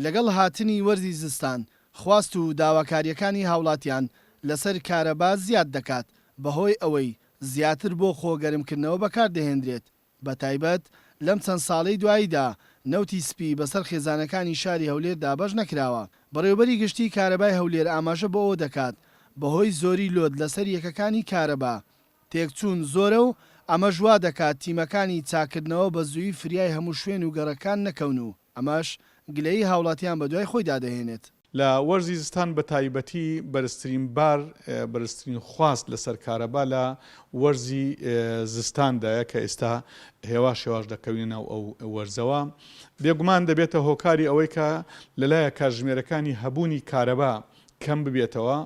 لەگەڵ هاتنی وەرزی زستان خواست و داواکاریەکانی هاوڵاتیان لەسەر کارەبا زیاد دەکات بەهۆی ئەوەی زیاتر بۆ خۆگەرمکردنەوە بەکاردەهێنرێت بە تایبەت لەم چەند ساڵەی دواییدا نەوتی سپی بەسەر خێزانەکانی شاری هەولێر دابەش نەکراوە. بەڕێوەبەری گشتی کارەبای هەولێر ئاماژە بۆ ئەوە دەکات بەهۆی زۆری لۆد لەسەر یەکەکانی کارەبا تێکچوون زۆرە و ئەمە ژوا دەکات تیمەکانی چاکردنەوە بە زووی فریای هەموو شوێن و گەڕەکان نەکەون و ئەمەش گلەیی هاوڵاتیان بە دوای خۆی دادەهێنێت. لە وەرزی زستان بە تایبەتی بەرزترین بار بەرزترین خواست لەسەر کارەبا لە وەرزی زستاندایە کە ئێستا هێوا شێواش دەکەوێنە ناو ئەو وەرزەوە. بێگومان دەبێتە هۆکاری ئەوەی کە لەلایە کاتژمێرەکانی هەبوونی کارەبا کەم ببێتەوە.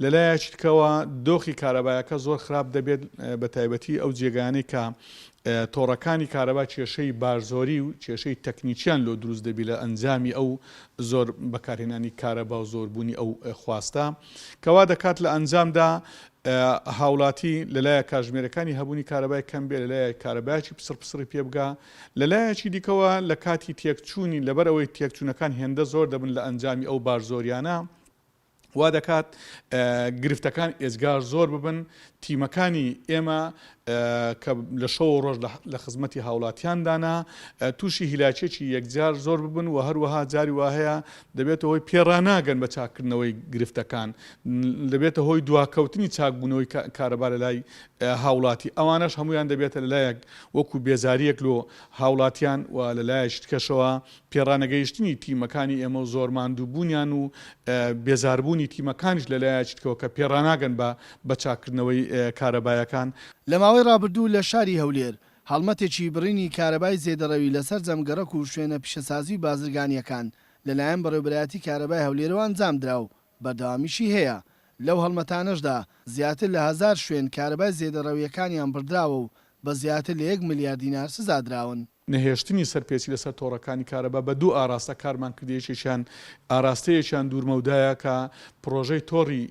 لەلایەکی تکەوە دۆخی کارەبایەکە زۆر خراپ دەبێت بە تایبەتی ئەو جێگانەی کە تۆڕەکانی کارەبا کێشەی بارزۆری و کێشەی تەکنیکیان لۆ دروست دەبی لە ئەنجامی ئەو زۆر بەکارهێنانی کارەبا و زۆربوونی ئەو خواستە کەوا دەکات لە ئەنجامدا هاوڵاتی لەلایە کاتژمێرەکانی هەبوونی کارەبای کەم بێ لەلایە کارەبایکی پسڕی پێ بگا. لەلایەکی دیکەوە لە کاتی تێکچوونی لەبەر ئەوەی تێکچوونەکان هێندە زۆر دەبن لە ئەنجامی ئەو بارزۆریانە وا دەکات گرفتەکان ئێزگار زۆر ببن. تیمەکانی ئێمە کە لە شەو ڕۆژ لە خزمەتی هاوڵاتیاندانا تووشی هیلاچێکی یەکجار زۆر ببن و هەروەها جاری وهەیە دەبێتە هۆی پێڕاناگەن بە چاکردنەوەی گرفتەکان، دەبێتە هۆی دواکەوتنی چاکبوونەوەی کارەبا لە لای هاوڵاتی. ئەوانەش هەمویان دەبێتە لەلایەک وەکو بێزاریەک لۆ هاوڵاتیان و لەلایەک کەشەوە پێڕانەگەیشتنی تیمەکانی ئێمە و زۆرماندووبوونیان و بێزاربوونی تیمەکانیش لەلایەکەوە کە پێڕاناگەن بە چاکردنەوەی کارەبایەکان. لە ماوەی ڕابردوو لە شاری هەولێر هەڵمەتێکی بڕینی کارەبای زێدەڕەوی لەسەر جەمگەڕەک و شوێنە پیشەسازی بازرگانیەکان لەلایەن بەڕێوەبەرایەتی کارەبای هەولێرەوە ئەنجام درا و بەردەوامیشی هەیە. لەو هەڵمەتانەشدا زیاتر لە 1000 شوێن کارەبای زێدەڕەویەکانیان بردراوە و بە زیاتر لە 1 ملیار دینار سزادراون. نەهێشتنی سەرپێچی لەسەر تۆڕەکانی کارەبا بە دوو ئاراستە کارمان کردێکیان ئاراستەیەکیان دوورمەودایە کە پرۆژەی تۆڕی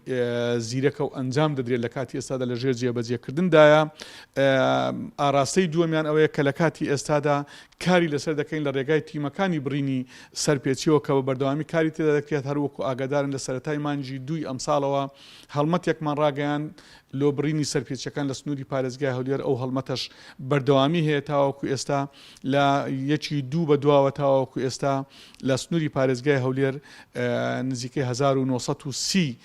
زیرەکە و ئەنجام دەدرێت لە کاتی ئێستادا لە ژێر جێبەجێکردندایە. ئاراستەی دووەمیان ئەوەیە کە لە کاتی ئێستادا کاری لەسەر دەکەین لە ڕێگای تیمەکانی بڕینی سەرپێچیەوە کە بە بەردەوامی کاری تێدا دەکرێت هەروەکو ئاگادارن لە سەرەتای مانجی 2 ئەمساڵەوە هەڵمەتێکمان ڕاگەیان لۆ بڕینی سەرپێچەکان لە سنووری پارێزگای هەولێر. ئەو هەڵمەتەش بەردەوامی هەیە تاوەکو ئێستا لە 1 بە دواوە تاوەکو ئێستا لە سنووری پارێزگای هەولێر نزیکەی 1930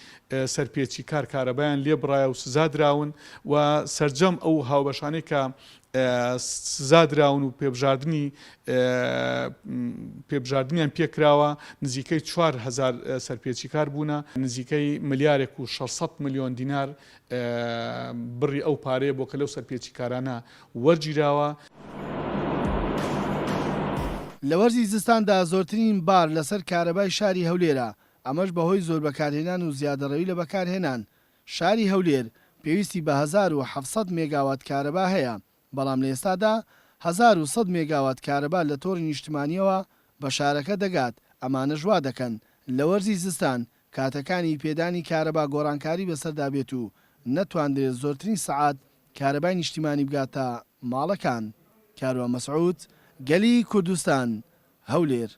سەرپێچی کارەبایان لێ بڕایە و سزادراون و سەرجەم ئەو هاوبەشانەی کە سزادراون و پێبژاردنیان پێکراوە نزیکەی 4000 سەرپێچی کار بوونە، نزیکەی ملیارێک و 600 ملیۆن دینار بڕی ئەو پارەیە بۆ کە لەو سەرپێچی کارانە وەرگیراوە. لە وەرزی زستاندا زۆرترین بار لەسەر کارەبای شاری هەولێرە، ئەمەش بەهۆی زۆر بەکارهێنان و زیادەڕەوی لە بەکارهێنان. شاری هەولێر پێویستی بە 1700 مێگاوات کارەبا هەیە، بەڵام لە ئێستادا 1100 مێگاوات کارەبا لە تۆڕی نیشتیمانیەوە بە شارەکە دەگات. ئەمانە ژوا دەکەن لە وەرزی زستان کاتەکانی پێدانی کارەبا گۆڕانکاری بەسەردا بێت و نەتواندرێت زۆرترین سەعات کارەبای نیشتیمانی بگاتە ماڵەکان. کاروان مەسعود، گەلی کوردستان، هەولێر.